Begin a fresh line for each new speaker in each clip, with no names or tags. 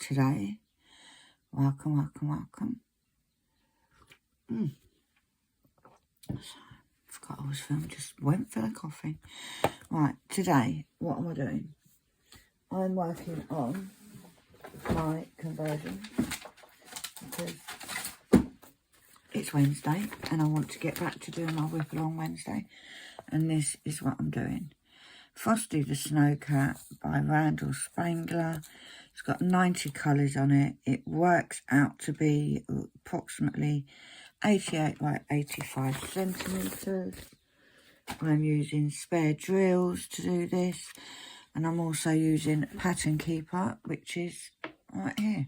today. Welcome, welcome, welcome. Forgot I was filming, just went for the coffee. Right, today, what am I doing? I'm working on my conversion because it's Wednesday and I want to get back to doing my WIP along Wednesday. And this is what I'm doing. Frosty the Snowcat by Randall Spangler. It's got 90 colours on it. It works out to be approximately 88 by 85 centimetres. I'm using spare drills to do this. And I'm also using Pattern Keeper, which is right here.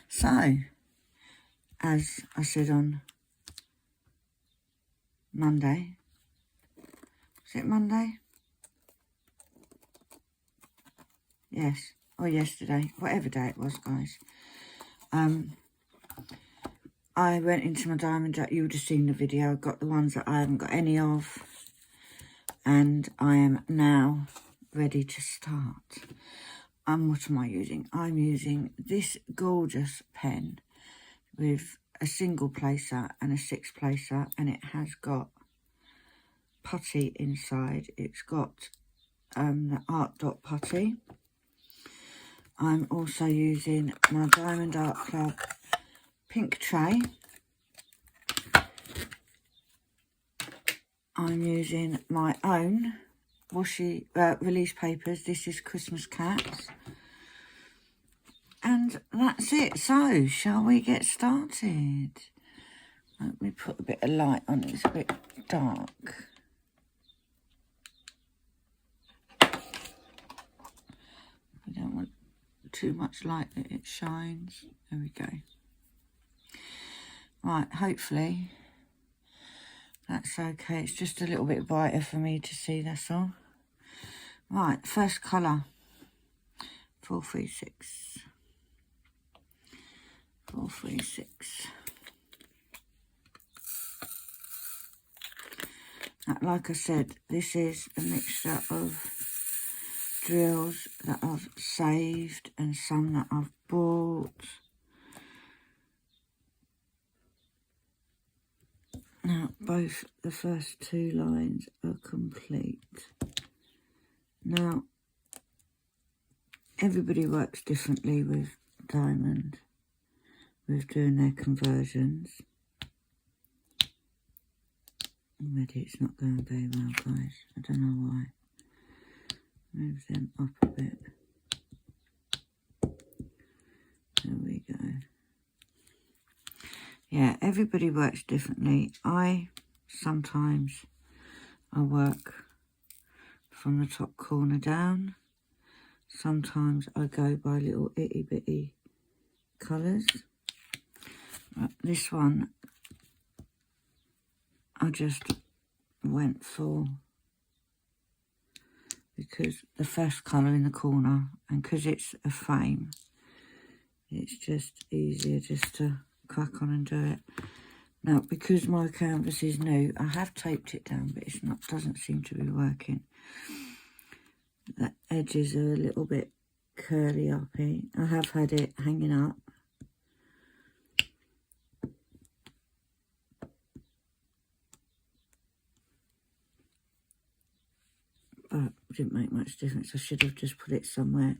So, as I said on Monday, is it Monday? Yes, or yesterday, whatever day it was, guys. I went into my diamond, you would have seen the video. I got the ones that I haven't got any of. And I am now ready to start. What am I using? I'm using this gorgeous pen with a single placer and a 6 placer, and it has got putty inside. It's got the Art Dot putty. I'm also using my Diamond Art Club pink tray. I'm using my own washi release papers. This is Christmas Cats. And that's it. So, shall we get started? Let me put a bit of light on it. It's a bit dark. We don't want too much light that it shines. There we go. Right, hopefully that's okay. It's just a little bit brighter for me to see, that's all. Right, first colour. 436. 436. Like I said, this is a mixture of drills that I've saved and some that I've bought. Now, both the first 2 lines are complete. Now, everybody works differently with diamond, with doing their conversions. Already it's not going very well, guys. I don't know why. Move them up a bit. There we go. Yeah, everybody works differently. Sometimes I work from the top corner down. Sometimes I go by little itty bitty colours. This one I just went for because the first colour in the corner, and because it's a frame, it's just easier just to crack on and do it. Now, because my canvas is new, I have taped it down, but it's not, doesn't seem to be working. The edges are a little bit curly-uppy. I have had it hanging up. But it didn't make much difference. I should have just put it somewhere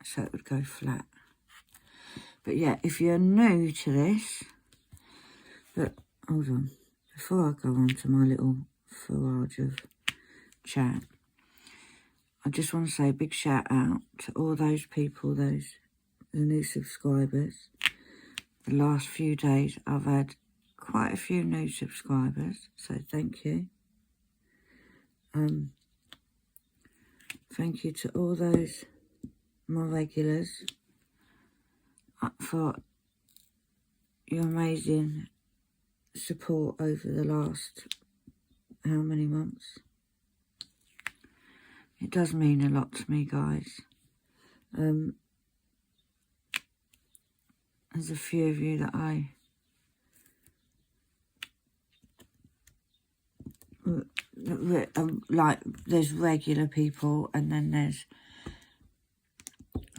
so it would go flat. But yeah, if you're new to this, but hold on, before I go on to my little barrage of chat, I just want to say a big shout out to all those people, the new subscribers. The last few days I've had quite a few new subscribers, so thank you. Thank you to all those, my regulars, for your amazing support over the last, how many months? It does mean a lot to me, guys. There's a few of you that like, there's regular people, and then there's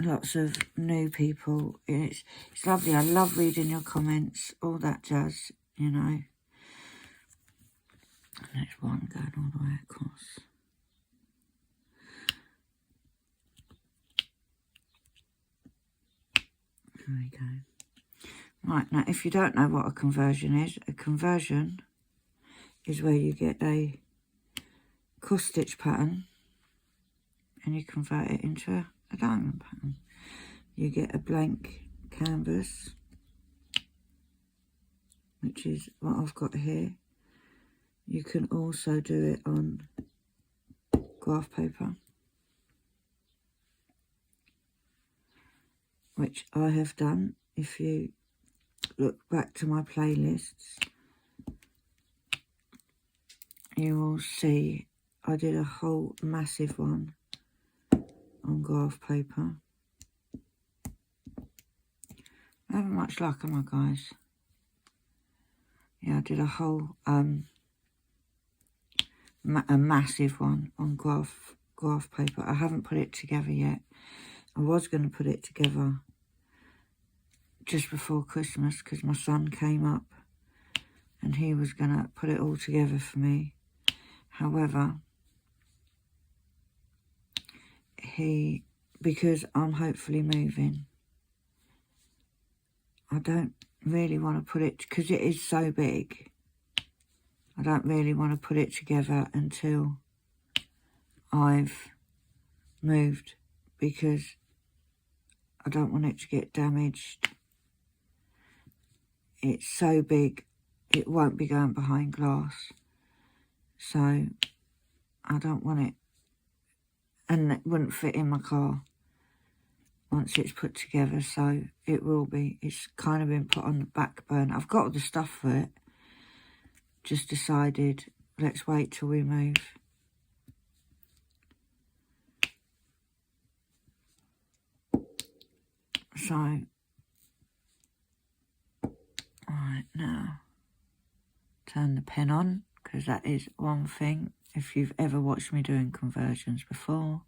lots of new people. It's lovely. I love reading your comments, all that jazz, you know. And there's one going all the way across. There we go. Right, now if you don't know what a conversion is where you get a cross stitch pattern and you convert it into a diamond pattern. You get a blank canvas, which is what I've got here. You can also do it on graph paper, which I have done. If you look back to my playlists, you will see I did a whole massive one on graph paper. I haven't much luck, am I, guys? Yeah, I did a whole a massive one on graph paper. I haven't put it together yet. I was going to put it together just before Christmas because my son came up and he was going to put it all together for me. However, because I'm hopefully moving, I don't really want to put it, because it is so big, I don't really want to put it together until I've moved, because I don't want it to get damaged. It's so big, it won't be going behind glass. So I don't want it, and it wouldn't fit in my car once it's put together, so it's kind of been put on the back burner. I've got all the stuff for it, just decided let's wait till we move. So, alright, now turn the pen on, because that is one thing. If you've ever watched me doing conversions before,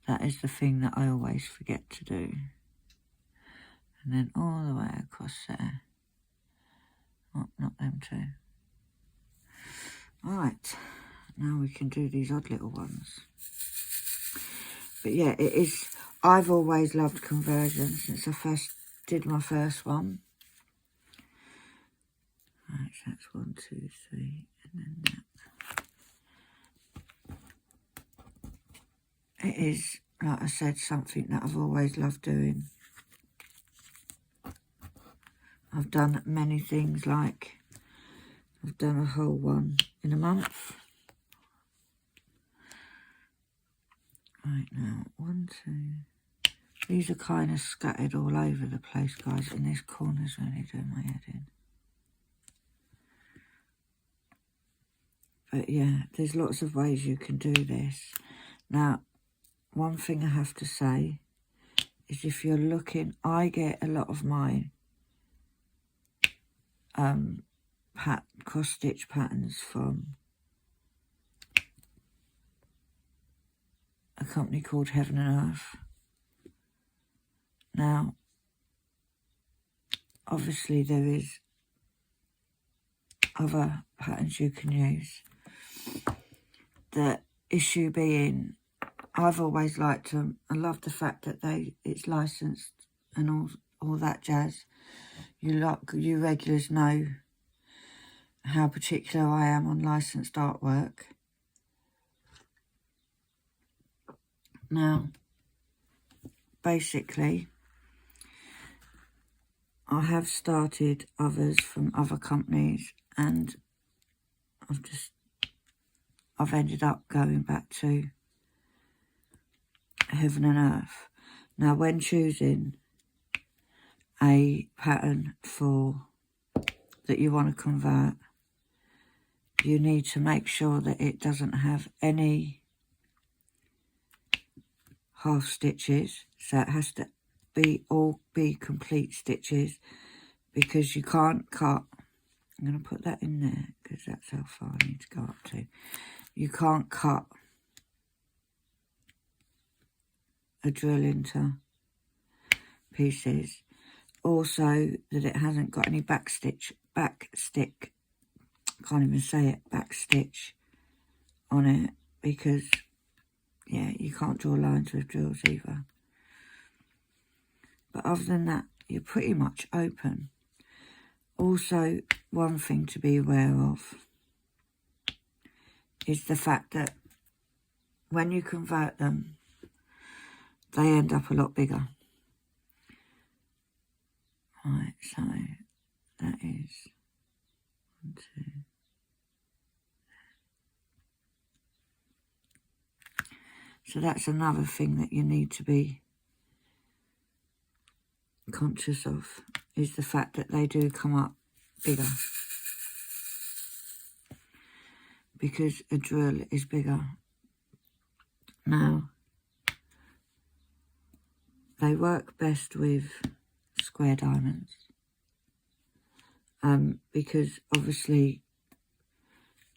that is the thing that I always forget to do. And then all the way across there. Oh, not them two. Alright, now we can do these odd little ones. But yeah, it is, I've always loved conversions since I first did my first one. Right, so that's 1, 2, 3, and then that. It is, like I said, something that I've always loved doing. I've done many things, like I've done a whole one in a month. Right, now, 1, 2. These are kind of scattered all over the place, guys, and this corner's really doing my head in. But yeah, there's lots of ways you can do this. Now, one thing I have to say is, if you're looking, I get a lot of my cross stitch patterns from a company called Heaven and Earth. Now, obviously there is other patterns you can use. The issue being, I've always liked them. I love the fact that it's licensed and all that jazz. You regulars know how particular I am on licensed artwork. Now, basically, I have started others from other companies, and I've ended up going back to Heaven and Earth. Now, when choosing a pattern that you want to convert, you need to make sure that it doesn't have any half stitches. So it has to all be complete stitches, because you can't cut. I'm going to put that in there because that's how far I need to go up to. You can't cut a drill into pieces. Also, that it hasn't got any back stick, can't even say it, back stitch on it, because, yeah, you can't draw lines with drills either. But other than that, you're pretty much open. Also, one thing to be aware of is the fact that when you convert them, they end up a lot bigger. Right, so that is 1, 2. So that's another thing that you need to be conscious of, is the fact that they do come up bigger. Because a drill is bigger. Now, they work best with square diamonds. Because obviously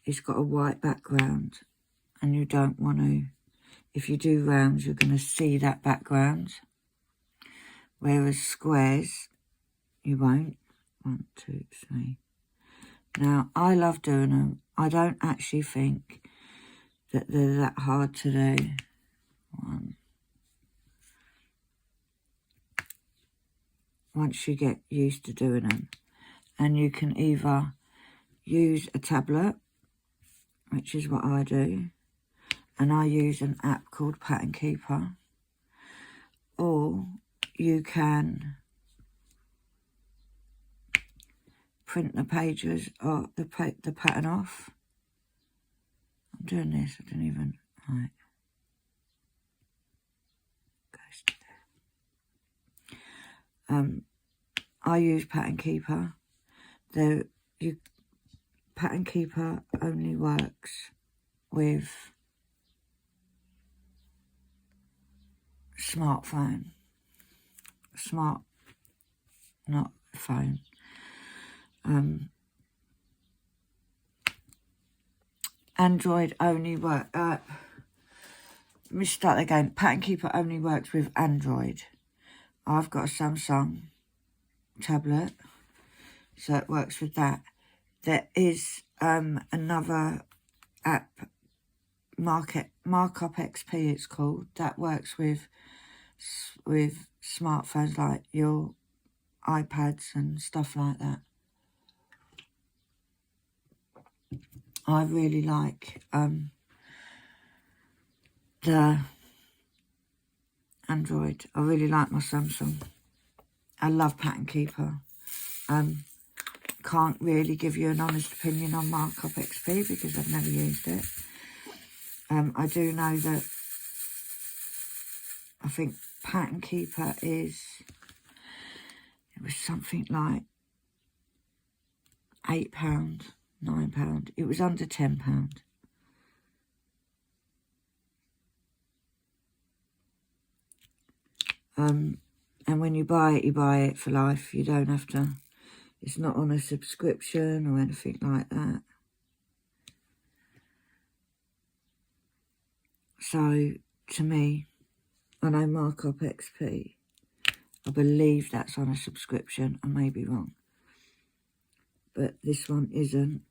it's got a white background and you don't want to, if you do rounds, you're going to see that background. Whereas squares, you won't. 1, 2, 3. Now, I love doing them. I don't actually think that they're that hard to do. 1. Once you get used to doing them. And you can either use a tablet, which is what I do, and I use an app called Pattern Keeper, or you can print the pages or the pattern off. I'm doing this, I didn't even, right. Goes to there. I use Pattern Keeper. Pattern Keeper only works with smartphone. Not phone. Android only work. Let me start again. Pattern Keeper only works with Android. I've got a Samsung tablet, so it works with that. There is another app, Markup XP it's called, that works with smartphones like your iPads and stuff like that. I really like the Android. I really like my Samsung. I love Pattern Keeper. Can't really give you an honest opinion on Markup XP because I've never used it. I do know that I think Pattern Keeper it was something like £8, £9. It was under £10. And when you buy it for life. You don't have to, it's not on a subscription or anything like that. So, to me, I know Markup XP, I believe that's on a subscription. I may be wrong. But this one isn't.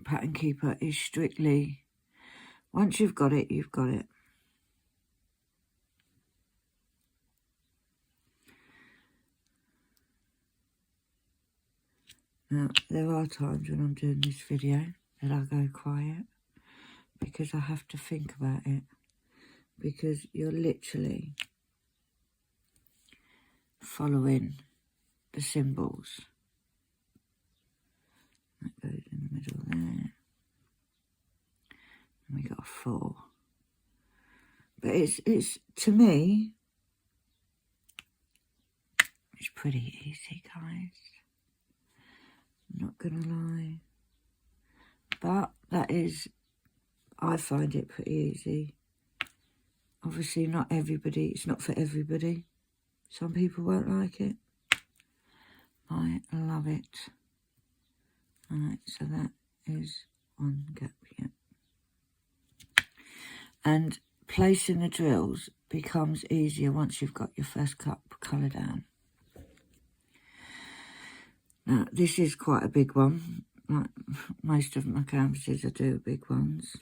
Pattern Keeper is strictly, once you've got it, you've got it. Now, there are times when I'm doing this video that I go quiet because I have to think about it, because you're literally following the symbols. That goes in the middle there. And we got a 4. But it's to me, it's pretty easy, guys. I'm not gonna lie. But that is, I find it pretty easy. Obviously not everybody, it's not for everybody. Some people won't like it. I love it. Alright, so that is one gap here. And placing the drills becomes easier once you've got your first colour down. Now, this is quite a big one. Like most of my canvases, I do big ones.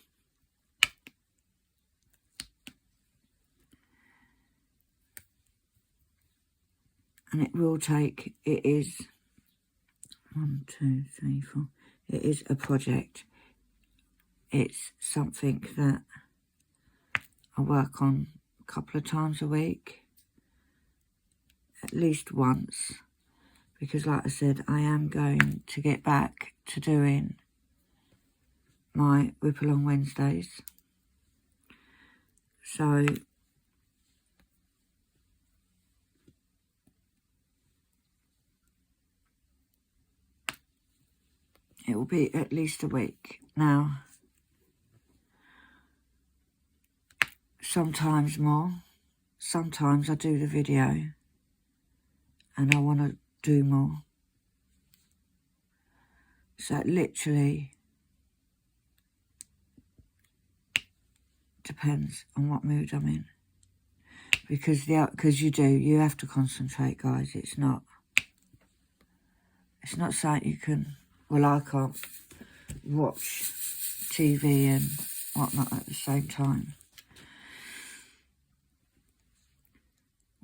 And it will take, it is 1, 2, 3, 4. It is a project. It's something that I work on a couple of times a week, at least once. Because like I said, I am going to get back to doing my WIP along Wednesdays. So it will be at least a week. Now, sometimes more. Sometimes I do the video and I want to do more. So it literally depends on what mood I'm in. Because you have to concentrate, guys. It's not something you can, well, I can't watch TV and whatnot at the same time.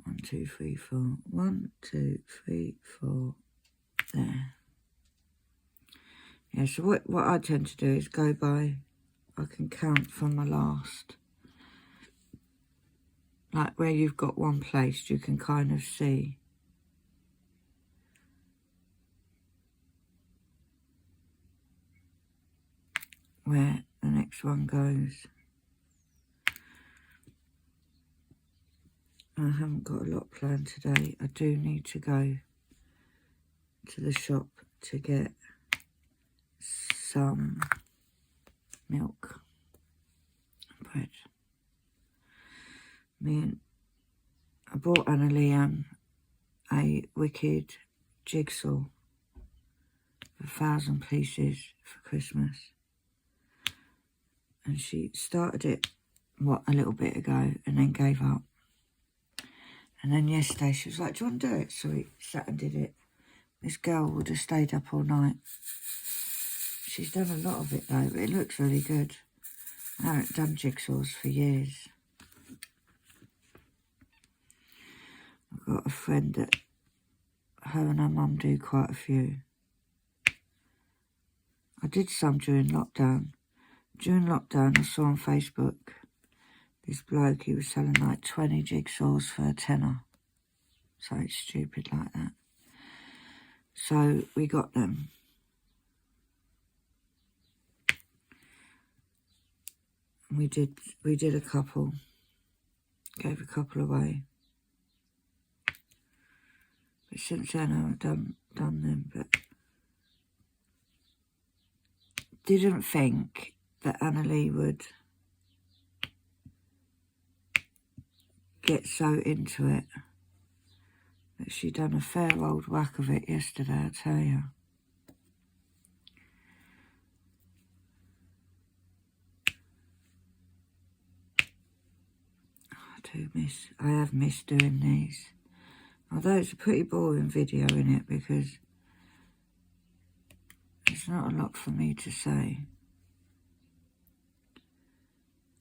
1, 2, 3, 4. 1, 2, 3, 4. There. Yeah, so what I tend to do is go by, I can count from my last. Like where you've got one placed, you can kind of see where the next one goes. I haven't got a lot planned today. I do need to go to the shop to get some milk and bread. I bought Anna-Lee a wicked jigsaw for 1,000 pieces for Christmas. And she started it, a little bit ago, and then gave up. And then yesterday she was like, do you want to do it? So we sat and did it. This girl would have stayed up all night. She's done a lot of it though, but it looks really good. I haven't done jigsaws for years. I've got a friend that her and her mum do quite a few. I did some during lockdown. During lockdown I saw on Facebook this bloke, he was selling like 20 jigsaws for a tenner. So it's stupid like that. So we got them. We did a couple. Gave a couple away. But since then I haven't done them, but didn't think that Anna-Lee would get so into it. But she done a fair old whack of it yesterday, I tell you. I have missed doing these. Although it's a pretty boring video, innit, because there's not a lot for me to say.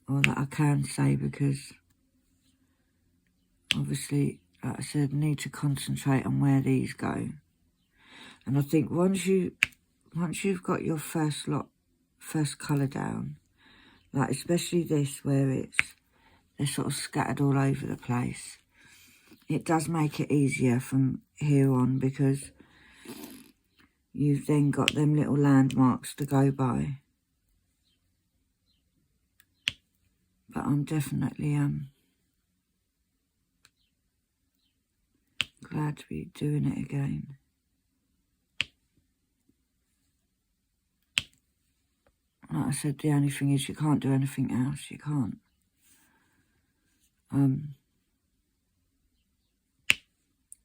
Or that I can say, because obviously, like I said, I need to concentrate on where these go. And I think once you've got your first colour down, like especially this where they're sort of scattered all over the place, it does make it easier from here on, because you've then got them little landmarks to go by. But I'm definitely glad to be doing it again. Like I said, the only thing is you can't do anything else. You can't.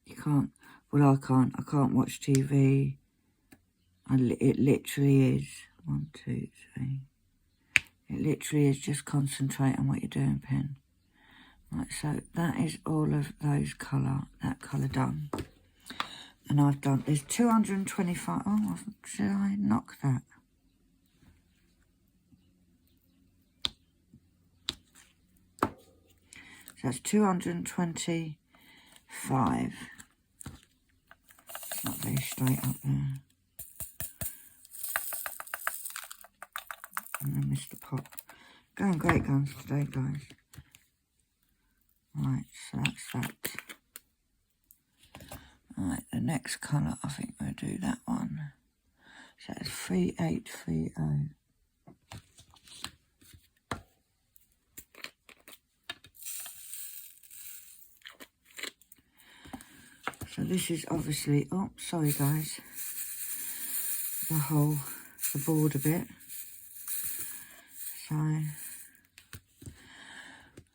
You can't. Well, I can't. I can't watch TV. It literally is 1, 2, 3. It literally is just concentrate on what you're doing, pen. Right, so that is all of those that colour done. And I've done, there's 225, oh, should I knock that? So that's 225. It's not very straight up there. And then Mr. Pop. Going great guns today, guys. Right, so that's that. Right, the next colour, I think we'll do that one. So it's 3830. So this is obviously, oh, sorry guys, the border bit. So,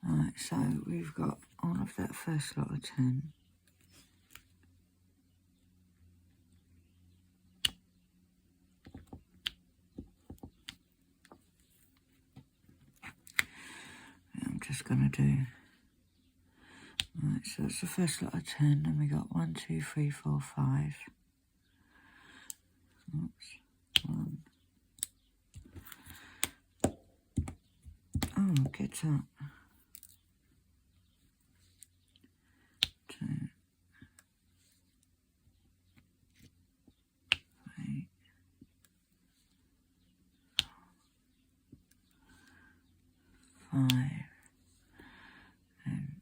right, so we've got all of that first lot of 10. I'm just going to do, right, so that's the first lot of 10, and we got 1, 2, 3, 4, 5. Oops, 1. Oh, get up. 2, 3, 5, and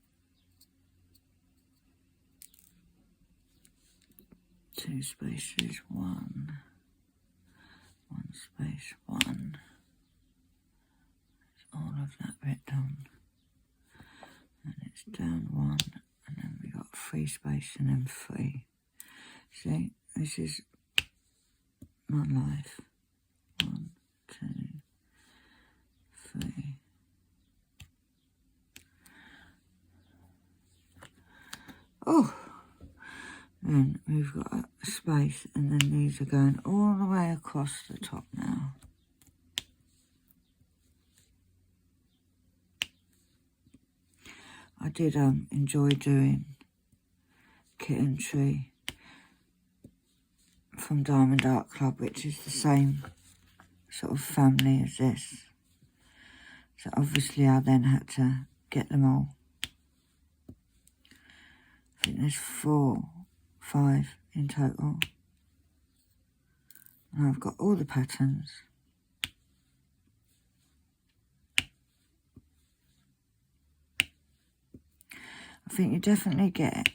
2 spaces, 1, 1 space, 1. All of that bit done, and it's down 1, and then we got 3 space and then 3. See, this is my life. 1, 2, 3. Oh, then we've got a space, and then these are going all the way across the top now. I did enjoy doing Kitten Tree from Diamond Art Club, which is the same sort of family as this. So obviously I then had to get them all. I think there's 4, 5 in total. And I've got all the patterns. I think you definitely get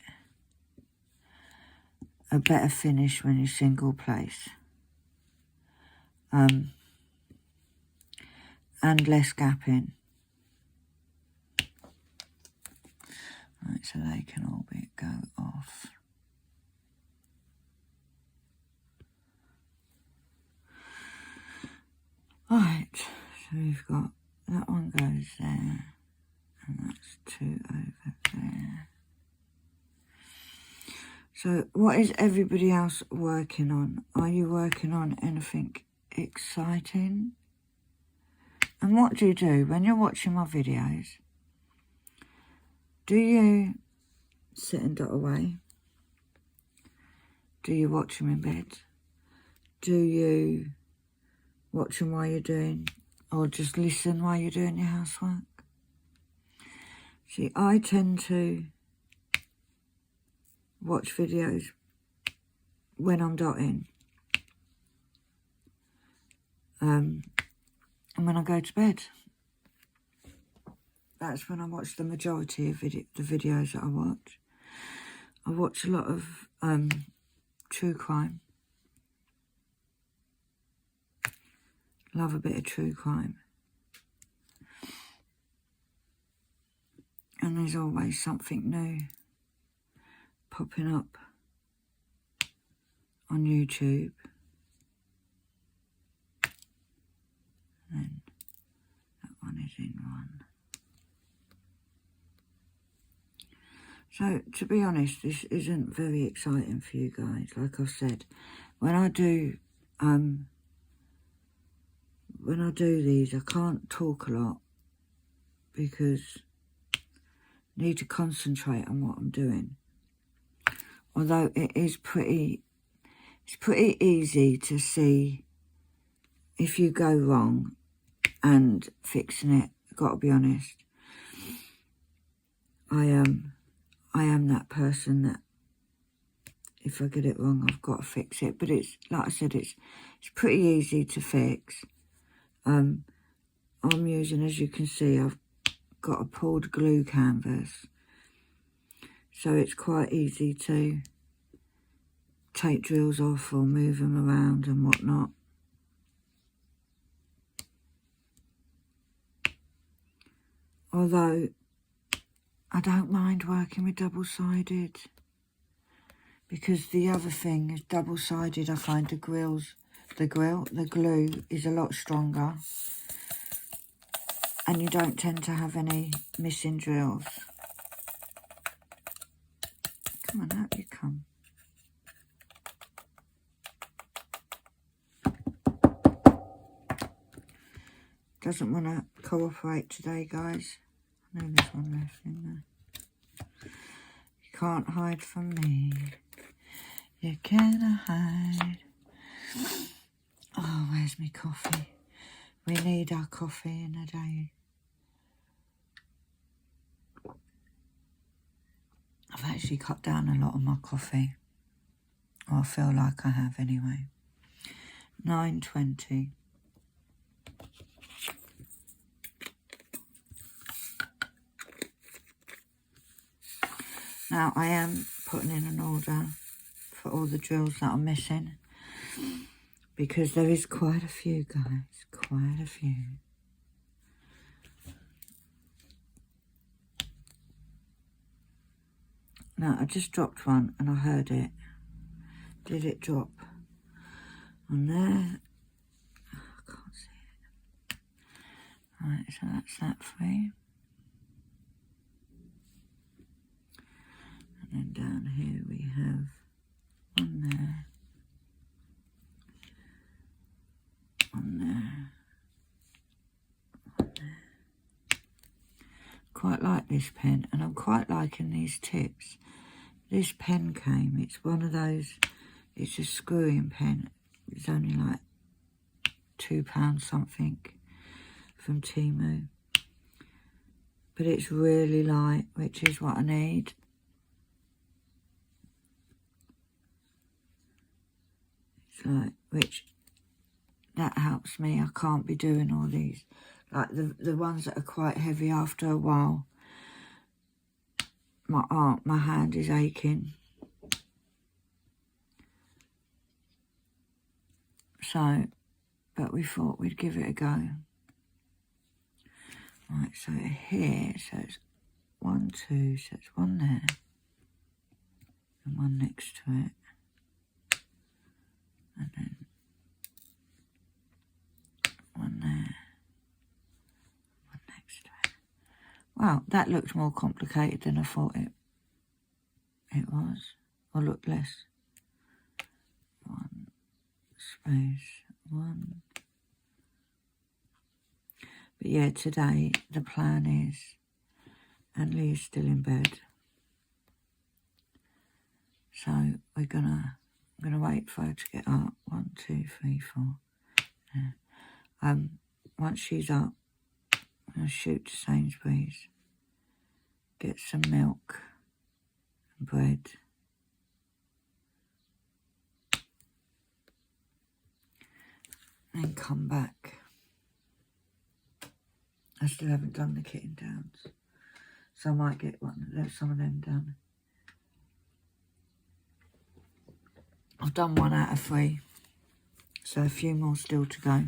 a better finish when you single place. And less gapping. Right, so they can all go off. Right, so we've got, that one goes there, and that's 2 over there. So what is everybody else working on? Are you working on anything exciting? And what do you do when you're watching my videos? Do you sit and dot away? Do you watch them in bed? Do you watch them while you're doing, or just listen while you're doing your housework? See, I tend to watch videos when I'm dotting. And when I go to bed. That's when I watch the majority of the videos that I watch. I watch a lot of true crime. Love a bit of true crime. And there's always something new popping up on YouTube. And then that one is in 1. So, to be honest, this isn't very exciting for you guys. Like I've said, when I do when I do these, I can't talk a lot because I need to concentrate on what I'm doing. Although it's pretty easy to see if you go wrong and fixing it. I've got to be honest. I am that person that if I get it wrong, I've got to fix it. But it's, like I said, it's pretty easy to fix. I'm using, as you can see, I've got a pulled glue canvas. So it's quite easy to take drills off or move them around and whatnot. Although, I don't mind working with double-sided. Because the other thing is double-sided, I find the glue is a lot stronger. And you don't tend to have any missing drills. Come on, out you come. Doesn't want to cooperate today, guys. I know there's one left in there. You can't hide from me. You cannot hide. Oh, where's my coffee? We need our coffee in a day. I've actually cut down a lot of my coffee. Or I feel like I have anyway. 9:20. Now I am putting in an order for all the drills that I'm missing. Because there is quite a few, guys. Quite a few. Now, I just dropped one and I heard it. Did it drop on there? Oh, I can't see it. Right, so that's that for you. And then down here we have one there. One there. One there. Quite like this pen, and I'm quite liking these tips. This pen came, it's one of those, it's a screwing pen. It's only like £2 something from Temu. But it's really light, which is what I need. It's like, which, that helps me. I can't be doing all these. Like the ones that are quite heavy after a while. My hand is aching. So, but we thought we'd give it a go. Right, so here, so it's 1, 2, so it's one there. And one next to it. And then one there. One next to it. Wow, that looked more complicated than I thought it was. Or looked less. One space, one. But yeah, today the plan is, and Lee's still in bed. So I'm gonna wait for her to get up. 1, 2, 3, 4. Yeah. Once she's up, I'm gonna shoot to Sainsbury's, get some milk and bread. And come back. I still haven't done the kitten downs, so I might get some of them done. I've done 1 out of 3, so a few more still to go.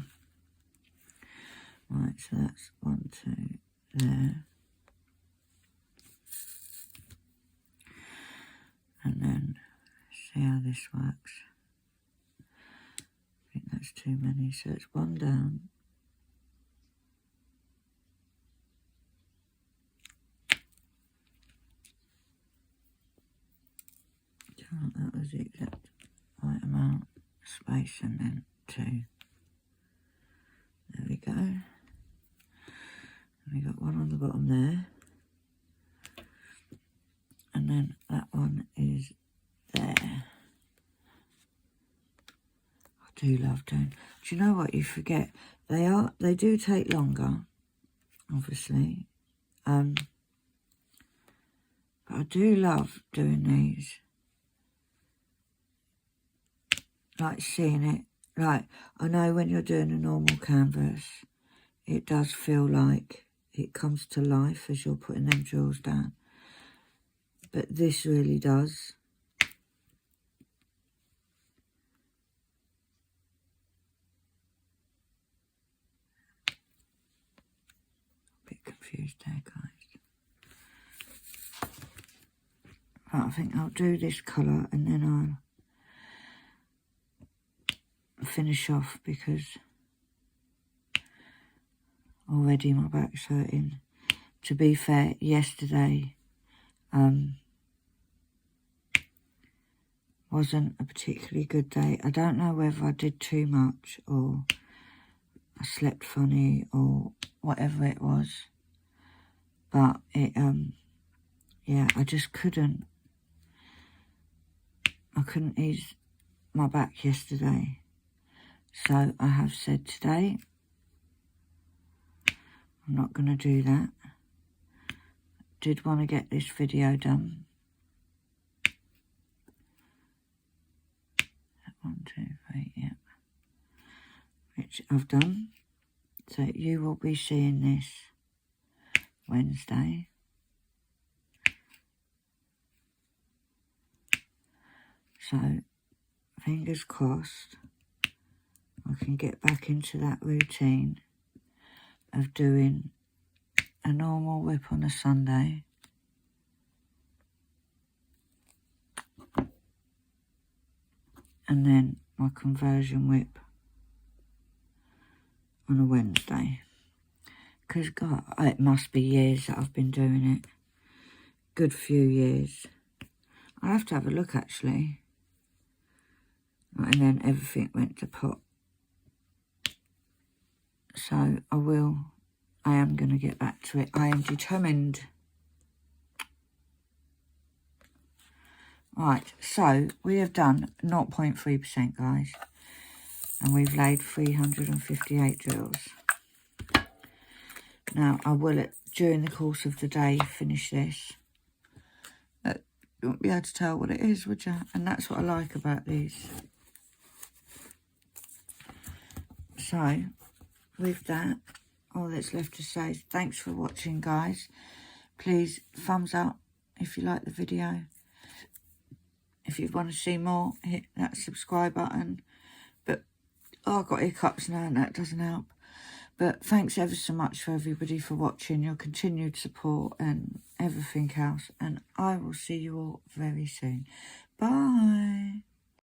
Right, so that's 1, 2 there. And then see how this works. I think that's too many, so it's 1 down. That was the exact right amount of space, and then 2. There We got one on the bottom there. And then that one is there. I do love doing. Do you know what you forget? They do take longer, obviously. But I do love doing these. Like seeing it. Like, I know when you're doing a normal canvas, it does feel like it comes to life as you're putting them jewels down. But this really does. A bit confused there, guys. Right, I think I'll do this colour and then I'll finish off because already my back's hurting. To be fair, yesterday wasn't a particularly good day. I don't know whether I did too much or I slept funny or whatever it was, but it yeah, I just couldn't. I couldn't ease my back yesterday, so I have said today I'm not going to do that. Did want to get this video done. 1, 2, 3, yeah. Which I've done. So you will be seeing this Wednesday. So fingers crossed I can get back into that routine of doing a normal WIP on a Sunday. And then my conversion WIP on a Wednesday. Because, God, it must be years that I've been doing it. Good few years. I'll have to have a look, actually. And then everything went to pot. So I am going to get back to it. I am determined. Right, so we have done 0.3%, guys. And we've laid 358 drills. Now, I will, during the course of the day, finish this. You won't be able to tell what it is, would you? And that's what I like about these. So, with that, all that's left to say is thanks for watching, guys. Please, thumbs up if you like the video. If you want to see more, hit that subscribe button. But I've got hiccups now and that doesn't help. But thanks ever so much for everybody for watching, your continued support and everything else. And I will see you all very soon. Bye.